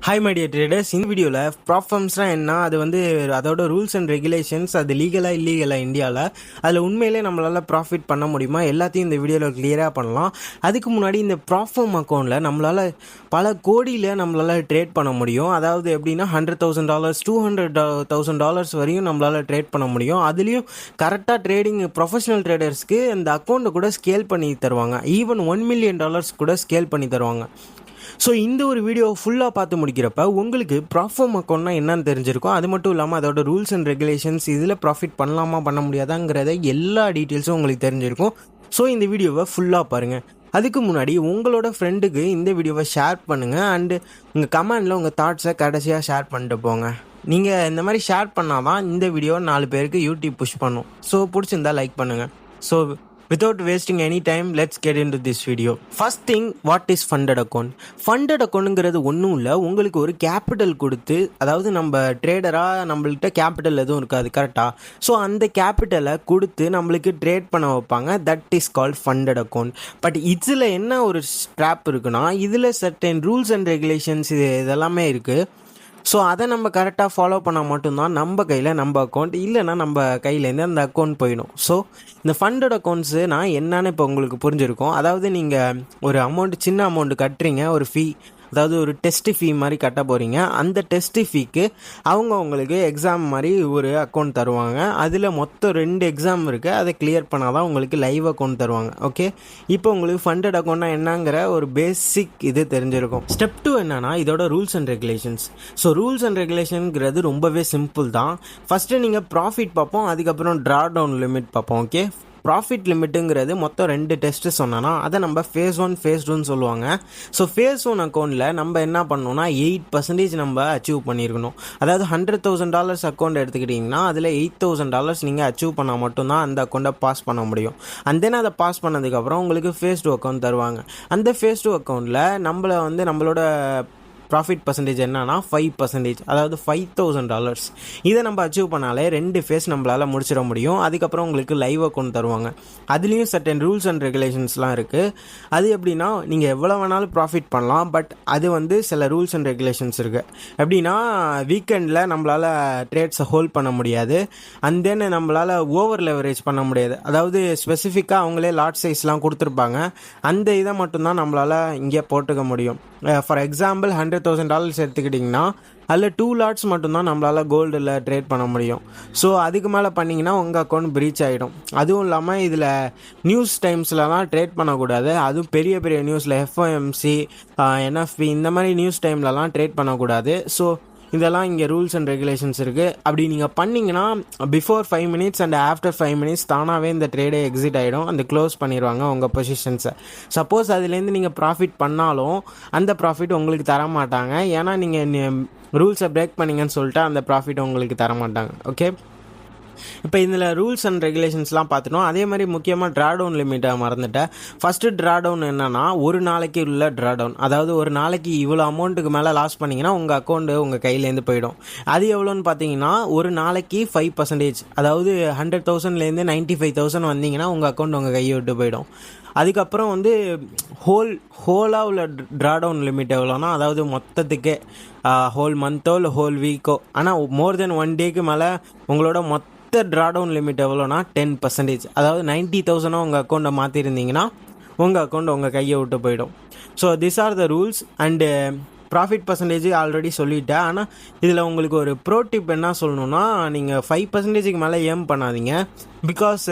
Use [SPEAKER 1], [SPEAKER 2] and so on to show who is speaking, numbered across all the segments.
[SPEAKER 1] Hi my dear traders. இந்த வீடியோவில் ப்ராப்ஃபார்ம்ஸ்னால் என்ன, அது அதோட ரூல்ஸ் அண்ட் ரெகுலேஷன்ஸ், அது லீகலாக இல்லீகலாக இந்தியாவில், அதில் உண்மையிலே நம்மளால் ப்ராஃபிட் பண்ண முடியுமா, எல்லாத்தையும் இந்த வீடியோவில் கிளியராக பண்ணலாம். அதுக்கு முன்னாடி இந்த ப்ராப்ஃபார்ம் அக்கௌண்ட்டில் நம்மளால் பல கோடியில் நம்மளால் ட்ரேட் பண்ண முடியும். அதாவது எப்படின்னா $100,000 $200,000 வரையும் நம்மளால் ட்ரேட் பண்ண முடியும். அதுலேயும் கரெக்டாக ட்ரேடிங் ப்ரொஃபஷனல் ட்ரேடர்ஸ்க்கு இந்த அக்கௌண்ட்டை கூட ஸ்கேல் பண்ணி தருவாங்க. ஈவன் $1 million கூட ஸ்கேல் பண்ணி தருவாங்க. ஸோ இந்த ஒரு வீடியோ ஃபுல்லாக பார்த்து முடிக்கிறப்ப உங்களுக்கு ப்ராப்ஃபார்ம் அக்கௌண்ட்னா என்னன்னு தெரிஞ்சிருக்கும். அது மட்டும் இல்லாமல் அதோட ரூல்ஸ் அண்ட் ரெகுலேஷன்ஸ், இதில் ப்ராஃபிட் பண்ணலாமா பண்ண முடியாதாங்கிறத எல்லா டீட்டெயில்ஸும் உங்களுக்கு தெரிஞ்சிருக்கும். ஸோ இந்த வீடியோவை ஃபுல்லாக பாருங்கள். அதுக்கு முன்னாடி உங்களோட ஃப்ரெண்டுக்கு இந்த வீடியோவை ஷேர் பண்ணுங்கள். அண்டு உங்கள் கமெண்டில் உங்கள் தாட்ஸை கடைசியாக ஷேர் பண்ணிட்டு போங்க. நீங்கள் இந்த மாதிரி ஷேர் பண்ணால் தான் இந்த வீடியோவை 4 பேருக்கு யூடியூப் புஷ் பண்ணும். ஸோ பிடிச்சிருந்தா லைக் பண்ணுங்கள். So without wasting any time, let's get into this video. First thing, what is funded account? Funded accountங்கிறது ஒன்றும் இல்லை, உங்களுக்கு ஒரு கேபிட்டல் கொடுத்து, அதாவது நம்ம ட்ரேடராக நம்மள்கிட்ட கேபிட்டல் எதுவும் இருக்காது கரெக்டாக. ஸோ அந்த கேபிட்டலை கொடுத்து நம்மளுக்கு ட்ரேட் பண்ண வைப்பாங்க. That is called funded account. But இதில் என்ன ஒரு ஸ்ட்ராப் இருக்குன்னா, இதில் சர்டன் ரூல்ஸ் அண்ட் ரெகுலேஷன்ஸ் இதெல்லாமே இருக்குது. ஸோ அதை நம்ம கரெக்டாக ஃபாலோ பண்ணால் மட்டும்தான் நம்ம கையில் நம்ம அக்கௌண்ட், இல்லைன்னா நம்ம கையிலேருந்து அந்த அக்கௌண்ட் போயிடும். ஸோ இந்த ஃபண்டட் அக்கௌண்ட்ஸு நான் என்னன்னு இப்போ உங்களுக்கு புரிஞ்சிருக்கும். அதாவது நீங்கள் ஒரு சின்ன அமௌண்ட் கட்டுறீங்க, ஒரு ஃபீ, அதாவது ஒரு டெஸ்ட் ஃபீ மாதிரி கட்ட போகிறீங்க. அந்த டெஸ்ட் ஃபீக்கு அவங்க உங்களுக்கு எக்ஸாம் மாதிரி ஒரு அக்கௌண்ட் தருவாங்க. அதில் மொத்தம் 2 எக்ஸாம் இருக்குது. அதை கிளியர் பண்ணால் தான் உங்களுக்கு லைவ் அக்கௌண்ட் தருவாங்க. ஓகே, இப்போ உங்களுக்கு ஃபண்டட் அக்கௌண்ட்னா என்னங்கிற ஒரு பேசிக் இது தெரிஞ்சிருக்கும். ஸ்டெப் 2 என்னன்னா இதோட rules and regulations. So rules and ரெகுலேஷனுங்கிறது ரொம்பவே சிம்பிள் தான். ஃபஸ்ட்டு நீங்கள் ப்ராஃபிட் பார்ப்போம், அதுக்கப்புறம் ட்ரா டவுன் லிமிட் பார்ப்போம். ஓகே, ப்ராஃபிட் லிமிட்டுங்கிறது மொத்தம் 2 டெஸ்ட்டு சொன்னோன்னா அதை நம்ம ஃபேஸ் 1 ஃபேஸ் 2ன்னு சொல்லுவாங்க. ஸோ ஃபேஸ் 1 அக்கௌண்ட்டில் நம்ம என்ன பண்ணணும்னா 8% நம்ம அச்சீவ் பண்ணியிருக்கணும். அதாவது $100,000 அக்கௌண்ட் எடுத்துக்கிட்டிங்கன்னா அதில் $8,000 நீங்கள் அச்சீவ் பண்ணால் மட்டும்தான் அந்த அக்கௌண்ட்டை பாஸ் பண்ண முடியும். அண்ட் தென் அதை பாஸ் பண்ணதுக்கப்புறம் உங்களுக்கு ஃபேஸ் 2 அக்கௌண்ட் தருவாங்க. அந்த ஃபேஸ் 2 அக்கௌண்ட்டில் நம்மளோட ப்ராஃபிட் பர்சன்டேஜ் என்னன்னா 5%, அதாவது $5,000. இதை நம்ம அச்சீவ் பண்ணாலே 2 ஃபேஸ் நம்மளால் முடிச்சிட முடியும். அதுக்கப்புறம் உங்களுக்கு லைவ் அக்கௌண்ட் தருவாங்க. அதுலேயும் சர்டன் ரூல்ஸ் அண்ட் ரெகுலேஷன்ஸ்லாம் இருக்குது. அது எப்படின்னா நீங்கள் எவ்வளோ வேணாலும் ப்ராஃபிட் பண்ணலாம். பட் அது சில ரூல்ஸ் அண்ட் ரெகுலேஷன்ஸ் இருக்குது. எப்படின்னா வீக்கெண்டில் நம்மளால் ட்ரேட்ஸை ஹோல்ட் பண்ண முடியாது. அண்ட் தென் நம்மளால் ஓவர் லெவரேஜ் பண்ண முடியாது. அதாவது ஸ்பெசிஃபிக்காக அவங்களே லாட் சைஸ்லாம் கொடுத்துருப்பாங்க. அந்த இதை மட்டும்தான் நம்மளால் இங்கே போட்டுக்க முடியும். ஃபார் எக்ஸாம்பிள் $100,000 எடுத்துக்கிட்டிங்கன்னா அதில் 2 லாட்ஸ் மட்டும்தான் நம்மளால் கோல்டில் ட்ரேட் பண்ண முடியும். ஸோ அதுக்கு மேலே பண்ணிங்கன்னா உங்கள் அக்கௌண்ட் ப்ரீச் ஆகிடும். அதுவும் இல்லாமல் இதில் நியூஸ் டைம்ஸ்லலாம் ட்ரேட் பண்ணக்கூடாது. அதுவும் பெரிய பெரிய நியூஸில் FOMC, NFP இந்த மாதிரி நியூஸ் டைம்லலாம் ட்ரேட் பண்ணக்கூடாது. ஸோ இதெல்லாம் இங்கே ரூல்ஸ் அண்ட் ரெகுலேஷன்ஸ் இருக்குது. அப்படி நீங்கள் பண்ணிங்கன்னா before 5 minutes and after 5 minutes தானாகவே இந்த ட்ரேடே எக்ஸிட் ஆகிடும். அந்த க்ளோஸ் பண்ணிடுவாங்க உங்கள் பொசிஷன்ஸை. சப்போஸ் அதுலேருந்து நீங்கள் ப்ராஃபிட் பண்ணாலும் அந்த ப்ராஃபிட் உங்களுக்கு தர மாட்டாங்க. ஏன்னா நீங்கள் ரூல்ஸை பிரேக் பண்ணிங்கன்னு சொல்லிட்டு அந்த ப்ராஃபிட் உங்களுக்கு தர மாட்டாங்க. ஓகே, இப்போ இதில் ரூல்ஸ் அண்ட் ரெகுலேஷன்ஸ்லாம் பார்த்துட்டோம். அதே மாதிரி முக்கியமாக ட்ரா டவுன் லிமிட்டை மறந்துட்டேன். ஃபஸ்ட்டு ட்ரா டவுன் என்னன்னா ஒரு நாளைக்கு உள்ள ட்ரா டவுன். அதாவது ஒரு நாளைக்கு இவ்வளோ அமௌண்ட்டுக்கு மேலே லாஸ் பண்ணிங்கன்னா உங்கள் அக்கௌண்ட்டு உங்கள் கையிலேருந்து போயிடும். அது எவ்வளோன்னு பார்த்தீங்கன்னா ஒரு நாளைக்கு 5%, அதாவது 100,000லேருந்து 95,000 வந்தீங்கன்னா உங்கள் அக்கௌண்ட் உங்கள் கையை விட்டு போயிடும். அதுக்கப்புறம் ஹோலாக உள்ள ட்ரா டவுன் லிமிட் எவ்வளோனா, அதாவது மொத்தத்துக்கே ஹோல் மந்த்தோ இல்லை ஹோல் வீக்கோ, ஆனால் மோர் தென் 1 டேக்கு மேலே உங்களோட மொத்த ட்ரா டவுன் லிமிட் எவ்வளோனா 10%. அதாவது 90,000 உங்கள் அக்கௌண்ட்டை மாற்றிருந்தீங்கன்னா உங்கள் அக்கௌண்ட் உங்கள் கையை விட்டு போயிடும். So this R the rules. And profit percentage already சொல்லிட்டேன். ஆனால் இதில் உங்களுக்கு ஒரு ப்ரோ டிப் என்ன சொல்லணுன்னா, நீங்கள் 5%க்கு மேலே ஏர்ன் பண்ணாதீங்க. பிகாஸ்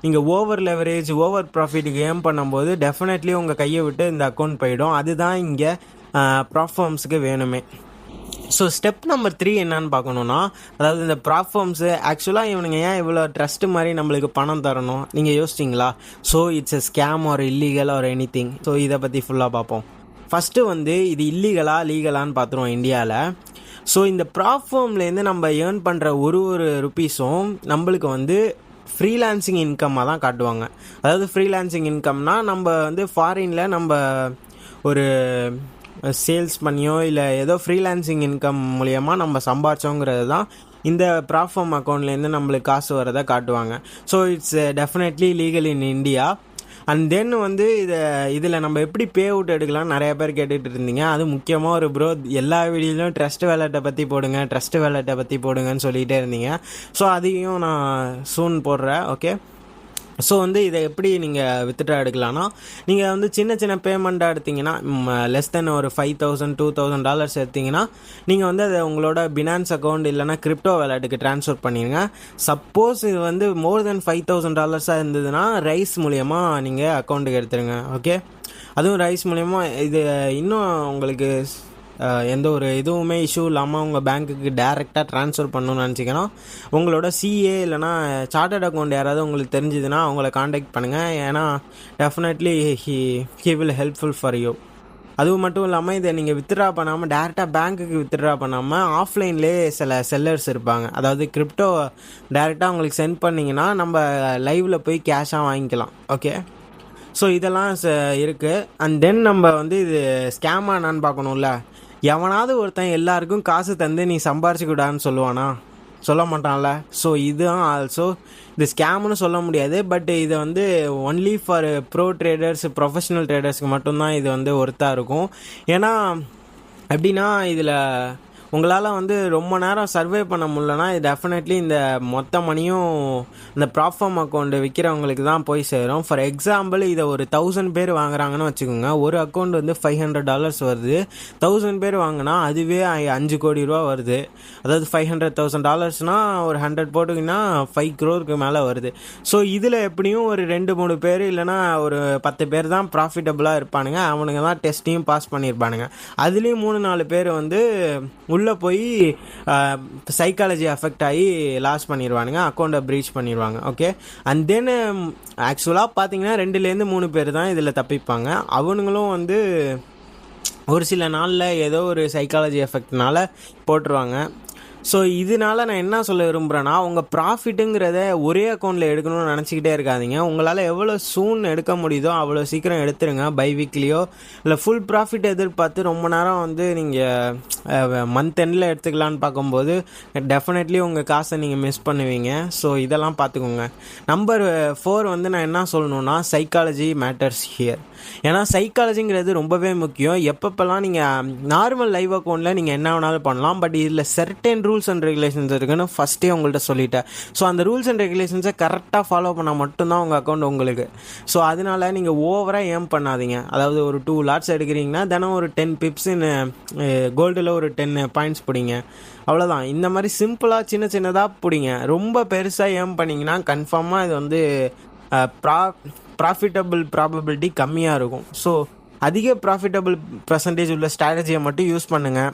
[SPEAKER 1] நீங்கள் ஓவர் லெவரேஜ் ஓவர் ப்ராஃபிட்டுக்கு ஏர்ன் பண்ணும்போது டெஃபினெட்லி உங்கள் கையை விட்டு இந்த அக்கௌண்ட் போயிடும். அதுதான் இங்கே ப்ராப்ஃபார்ம்ஸுக்கு வேணுமே. ஸோ ஸ்டெப் நம்பர் 3 என்னன்னு பார்க்கணுன்னா, அதாவது இந்த ப்ராப்ஃபார்ம்ஸு ஆக்சுவலாக இவனுங்க ஏன் இவ்வளோ ட்ரஸ்ட் மாதிரி நம்மளுக்கு பணம் தரணும் நீங்கள் யோசிச்சிங்களா? So it's a scam or illegal or anything. So இதை பற்றி ஃபுல்லாக பார்ப்போம். ஃபஸ்ட்டு இது லீகலான்னு பார்த்துருவோம் இந்தியாவில். ஸோ இந்த ப்ராப்ஃபார்ம்லேருந்து நம்ம ஏர்ன் பண்ணுற ஒரு ருப்பீஸும் நம்மளுக்கு ஃப்ரீலான்சிங் இன்கம்மாக தான் காட்டுவாங்க. அதாவது ஃப்ரீலான்சிங் இன்கம்னா நம்ம ஃபாரினில் நம்ம ஒரு சேல்ஸ் பண்ணியோ இல்லை ஏதோ ஃப்ரீலான்சிங் இன்கம் மூலியமாக நம்ம சம்பாதிச்சோங்கிறது தான் இந்த ப்ராப்ஃபார்ம் அக்கௌண்ட்லேருந்து நம்மளுக்கு காசு வரதை காட்டுவாங்க. So it's definitely legal in India. And then வந்து இதில் நம்ம எப்படி பே அவுட் எடுக்கலாம் நிறைய பேர் கேட்டுட்டு இருந்தீங்க. அது முக்கியமாக ஒரு ப்ரோ எல்லா வீடியோலையும் ட்ரஸ்ட் வேலெட்டை பற்றி போடுங்க, ட்ரஸ்ட் வேலெட்டை பற்றி போடுங்கன்னு சொல்லிகிட்டே இருந்தீங்க. ஸோ அதையும் நான் சூன் போடுறேன். ஓகே, ஸோ வந்து இதை எப்படி நீங்கள் வித்ட்ரா எடுக்கலாம்னா, நீங்கள் வந்து சின்ன சின்ன பேமெண்ட்டாக எடுத்திங்கன்னா லெஸ் தென் ஒரு $5,000 $2,000 எடுத்திங்கன்னா நீங்கள் வந்து அதை உங்களோட பினான்ஸ் அக்கௌண்ட் இல்லைனா கிரிப்டோ வேலெட்டுக்கு ட்ரான்ஸ்ஃபர் பண்ணிடுங்க. சப்போஸ் இது வந்து மோர் தென் $5,000 இருந்ததுன்னா ரைஸ் மூலயமா நீங்கள் அக்கௌண்ட்டுக்கு எடுத்துருங்க. ஓகே, அதுவும் ரைஸ் மூலயமா இது இன்னும் உங்களுக்கு எந்த ஒரு இதுவுமே இஷ்யூ இல்லாமல் உங்கள் பேங்க்குக்கு டேரெக்டாக ட்ரான்ஸ்ஃபர் பண்ணணும்னு நினச்சிங்கன்னா உங்களோட சிஏ இல்லைனா சார்ட்டர்ட் அக்கௌண்ட் யாராவது உங்களுக்கு தெரிஞ்சுதுன்னா அவங்கள காண்டாக்ட் பண்ணுங்கள். ஏன்னா definitely he will helpful for you. அதுவும் மட்டும் இல்லாமல் இதை நீங்கள் வித்ட்ரா பண்ணாமல் டேரெக்டாக பேங்க்குக்கு வித்ட்ரா பண்ணாமல் ஆஃப்லைன்லேயே சில செல்லர்ஸ் இருப்பாங்க. அதாவது கிரிப்டோ டேரெக்டாக உங்களுக்கு சென்ட் பண்ணிங்கன்னா நம்ம லைவில் போய் கேஷாக வாங்கிக்கலாம். ஓகே, ஸோ இதெல்லாம் இருக்குது. அண்ட் தென் நம்ம வந்து இது ஸ்கேமாக என்னான்னு பார்க்கணும்ல. எவனாவது ஒருத்தன் எல்லாருக்கும் காசு தந்து நீ சம்பாரிச்சுக்கூடான்னு சொல்லுவானா? சொல்ல மாட்டான்ல. ஸோ இதுதான் ஆல்சோ இது ஸ்கேம்னு சொல்ல முடியாது. பட் இதை வந்து only for pro traders, professional ட்ரேடர்ஸ்க்கு மட்டும்தான் இது வந்து ஒர்த்தாக இருக்கும். ஏன்னா எப்படின்னா இதில் உங்களால் வந்து ரொம்ப நேரம் சர்வே பண்ண முடியலன்னா இது டெஃபினெட்லி இந்த மொத்த மணியும் இந்த ப்ராப்ஃபார்ம் அக்கௌண்ட் விற்கிறவங்களுக்கு தான் போய் சேரும். ஃபார் எக்ஸாம்பிள் இதை ஒரு 1000 பேர் வாங்குறாங்கன்னு வச்சுக்கோங்க. ஒரு அக்கௌண்ட் வந்து $500 வருது. 1000 பேர் வாங்கினா அதுவே 5 கோடி ரூபா வருது. அதாவது $500,000 ஒரு 100 போட்டிங்கன்னா 5 crore மேலே வருது. ஸோ இதில் எப்படியும் ஒரு 2-3 பேர் இல்லைனா ஒரு 10 பேர் தான் ப்ராஃபிட்டபுளாக இருப்பானுங்க. அவனுங்க தான் டெஸ்ட்டையும் பாஸ் பண்ணியிருப்பானுங்க. அதுலேயும் 3-4 பேர் வந்து உள்ளே போய் சைக்காலஜி அஃபெக்ட் ஆகி லாஸ் பண்ணிடுவானுங்க, அக்கௌண்ட்டை ப்ரீச் பண்ணிடுவாங்க. ஓகே, அண்ட் தென் ஆக்சுவலாக பார்த்தீங்கன்னா 2-3 பேர் தான் இதில் தப்பிப்பாங்க. அவனுங்களும் வந்து ஒரு சில நாளில் ஏதோ ஒரு சைக்காலஜி எஃபெக்ட்னால போட்டுருவாங்க. ஸோ இதனால நான் என்ன சொல்ல விரும்புகிறேன்னா, உங்கள் ப்ராஃபிட்டுங்கிறத ஒரே அக்கௌண்ட்டில் எடுக்கணும்னு நினச்சிக்கிட்டே இருக்காதிங்க. உங்களால் எவ்வளோ சூன் எடுக்க முடியுதோ அவ்வளோ சீக்கிரம் எடுத்துருங்க. பை வீக்லியோ இல்லை ஃபுல் ப்ராஃபிட் எதிர்பார்த்து ரொம்ப நேரம் வந்து நீங்கள் மந்த் எண்டில் எடுத்துக்கலான்னு பார்க்கும்போது டெஃபினெட்லி உங்கள் காசை நீங்கள் மிஸ் பண்ணுவீங்க. ஸோ இதெல்லாம் பார்த்துக்கோங்க. நம்பர் 4 வந்து நான் என்ன சொல்லணுன்னா, சைக்காலஜி மேட்டர்ஸ் ஹியர். ஏன்னா சைக்காலஜிங்கிறது ரொம்பவே முக்கியம். எப்பப்பெல்லாம் நீங்கள் நார்மல் லைவ் அக்கௌண்ட்டில் நீங்கள் என்ன வேணாலும் பண்ணலாம். பட் இதில் சர்டன் ரூல்ஸ் அண்ட் ரெகுலேஷன்ஸ் இருக்குன்னு ஃபஸ்ட்டே உங்கள்கிட்ட சொல்லிட்டேன். ஸோ அந்த ரூல்ஸ் அண்ட் ரெகுலேஷன்ஸை கரெக்டாக ஃபாலோ பண்ணால் மட்டும்தான் உங்கள் அக்கௌண்ட் உங்களுக்கு. ஸோ அதனால் நீங்கள் ஓவராக ஏம் பண்ணாதீங்க. அதாவது ஒரு 2 லாட்ஸ் எடுக்கிறீங்கன்னா தினம் ஒரு 10 pips கோல்டில் ஒரு 10 பாயிண்ட்ஸ் பிடிங்க. அவ்வளோதான். இந்த மாதிரி சிம்பிளாக சின்னதாக பிடிங்க. ரொம்ப பெருசாக ஏம் பண்ணிங்கன்னா கன்ஃபார்மாக இது வந்து ப்ராஃபிட்டபிள் ப்ராபபிலிட்டி கம்மியாக இருக்கும். ஸோ அதிக ப்ராஃபிட்டபிள் பர்சன்டேஜ் உள்ள ஸ்ட்ராட்டஜியை மட்டும் யூஸ் பண்ணுங்கள்.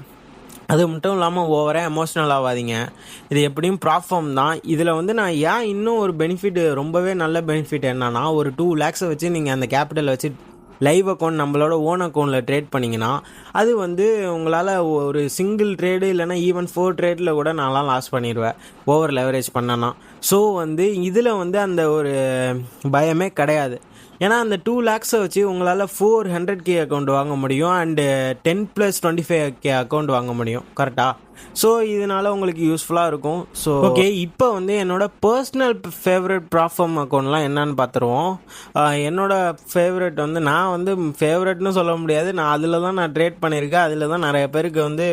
[SPEAKER 1] அது மட்டும் இல்லாமல் ஓவராக எமோஷ்னல் ஆகாதீங்க. இது எப்படியும் ப்ராப்ஃபார்ம் தான். இதில் வந்து நான் இன்னும் ஒரு பெனிஃபிட், ரொம்பவே நல்ல பெனிஃபிட் என்னன்னா, ஒரு 2 lakhs வச்சு நீங்கள் அந்த கேபிட்டல் வச்சு லைவ் அக்கௌண்ட் நம்மளோட ஓன் அக்கௌண்ட்டில் ட்ரேட் பண்ணிங்கன்னா அது வந்து உங்களால் ஒரு சிங்கிள் ட்ரேடு இல்லைனா ஈவன் 4 trade கூட நான்லாம் லாஸ் பண்ணிடுவேன் ஓவர் லெவரேஜ் பண்ணனா. ஸோ வந்து இதில் வந்து அந்த ஒரு பயமே கிடையாது. ஏன்னா அந்த 2 lakhs வச்சு உங்களால் 400K அக்கௌண்ட் வாங்க முடியும் அண்டு 10+25K அக்கௌண்ட் வாங்க முடியும். கரெக்டாக? ஸோ இதனால் உங்களுக்கு யூஸ்ஃபுல்லாக இருக்கும். ஸோ ஓகே, இப்போ வந்து என்னோடய பர்சனல் ஃபேவரட் ப்ராப்ஃபார்ம் அக்கௌண்ட்லாம் என்னன்னு பார்த்துருவோம். என்னோடய ஃபேவரட் வந்து நான் வந்து ஃபேவரட்னு சொல்ல முடியாது. நான் அதில் தான் நான் ட்ரேட் பண்ணியிருக்கேன். அதில் தான் நிறைய பேருக்கு வந்து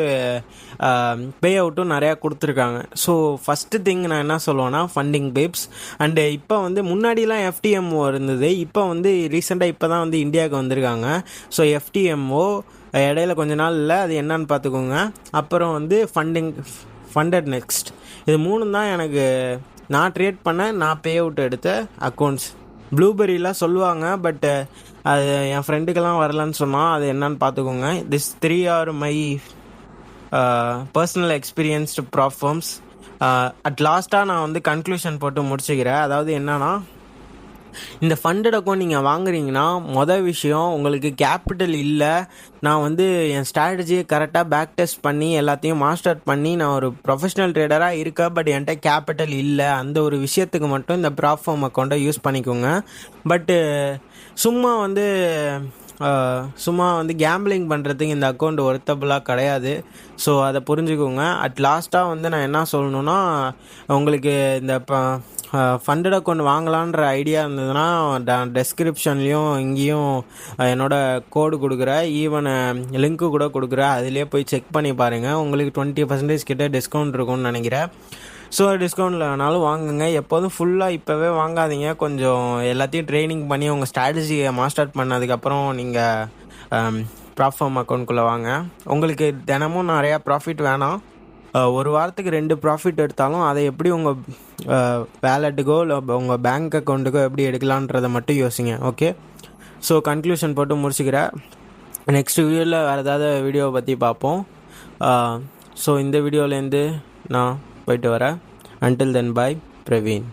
[SPEAKER 1] பே அவுட்டும் நிறையா கொடுத்துருக்காங்க. ஸோ ஃபஸ்ட்டு திங் நான் என்ன சொல்லுவேன்னா, ஃபண்டிங் பேப்ஸ். அண்டு இப்போ வந்து முன்னாடிலாம் FTMO இருந்தது. இப்போ வந்து ரீசெண்டாக இப்போ தான் வந்து இந்தியாவுக்கு வந்திருக்காங்க. ஸோ FTMO இடையில கொஞ்ச நாள் இல்லை, அது என்னன்னு பார்த்துக்கோங்க. அப்புறம் வந்து ஃபண்டட் நெக்ஸ்ட். இது 3 தான் எனக்கு நான் ட்ரேட் பண்ண நான் பே அவுட் எடுத்த அக்கௌண்ட்ஸ். ப்ளூபெரிலாம் சொல்லுவாங்க, பட் அது என் ஃப்ரெண்டுக்கெல்லாம் வரலன்னு சொன்னால் அது என்னன்னு பார்த்துக்கோங்க. This 3 are my personal experienced prop firms. At லாஸ்ட்டாக நான் வந்து கன்க்ளூஷன் போட்டு முடிச்சுக்கிறேன். அதாவது என்னன்னா, இந்த ஃபண்டட் அக்கௌண்ட் நீங்கள் வாங்குறீங்கன்னா விஷயம் உங்களுக்கு கேபிட்டல் இல்லை. நான் வந்து என் ஸ்ட்ராட்டஜியை கரெக்டாக பேக் டெஸ்ட் பண்ணி எல்லாத்தையும் மாஸ்டர் பண்ணி நான் ஒரு ப்ரொஃபஷனல் ட்ரேடராக இருக்கேன், பட் என்கிட்ட கேபிட்டல் இல்லை. அந்த ஒரு விஷயத்துக்கு மட்டும் இந்த ப்ராப்ஃபார்ம் அக்கௌண்ட்டை யூஸ் பண்ணிக்கோங்க. பட்டு சும்மா வந்து சும்மா வந்து கேம்பிளிங் பண்ணுறதுக்கு இந்த அக்கௌண்ட் ஒர்த்தபுளாக கிடையாது. ஸோ அதை புரிஞ்சுக்கோங்க. அட் லாஸ்ட்டாக வந்து நான் என்ன சொல்லணுன்னா, உங்களுக்கு இந்த ஃபண்டட் அக்கௌண்ட் வாங்கலான்ற ஐடியா இருந்ததுன்னா டெஸ்கிரிப்ஷன்லேயும் இங்கேயும் என்னோடய கோடு கொடுக்குறேன், ஈவன் லிங்க்கு கூட கொடுக்குறேன். அதிலே போய் செக் பண்ணி பாருங்கள். உங்களுக்கு 20% கிட்ட டிஸ்கவுண்ட் இருக்கும்னு நினைக்கிறேன். ஸோ டிஸ்கவுண்ட்டில் வேணாலும் வாங்குங்க. எப்போதும் ஃபுல்லாக இப்போவே வாங்காதீங்க. கொஞ்சம் எல்லாத்தையும் ட்ரைனிங் பண்ணி உங்கள் ஸ்ட்ராட்டஜியை மாஸ்டர் பண்ணதுக்கப்புறம் நீங்கள் ப்ராப்ஃபார்ம் அக்கௌண்ட்குள்ளே வாங்க. உங்களுக்கு தினமும் நிறையா ப்ராஃபிட் வேணாம். ஒரு வாரத்துக்கு 2 ப்ராஃபிட் எடுத்தாலும் அதை எப்படி உங்கள் வேலெட்டுக்கோ இல்லை உங்கள் பேங்க் அக்கௌண்ட்டுக்கோ எப்படி எடுக்கலான்றதை மட்டும் யோசிங்க. ஓகே, ஸோ கன்க்ளூஷன் போட்டு முடிச்சுக்கிறேன். நெக்ஸ்ட் வீடியோவில் வேறு ஏதாவது வீடியோவை பற்றி பார்ப்போம். ஸோ இந்த வீடியோலேருந்து நான் போயிட்டு வரேன். Until then, bye, Praveen.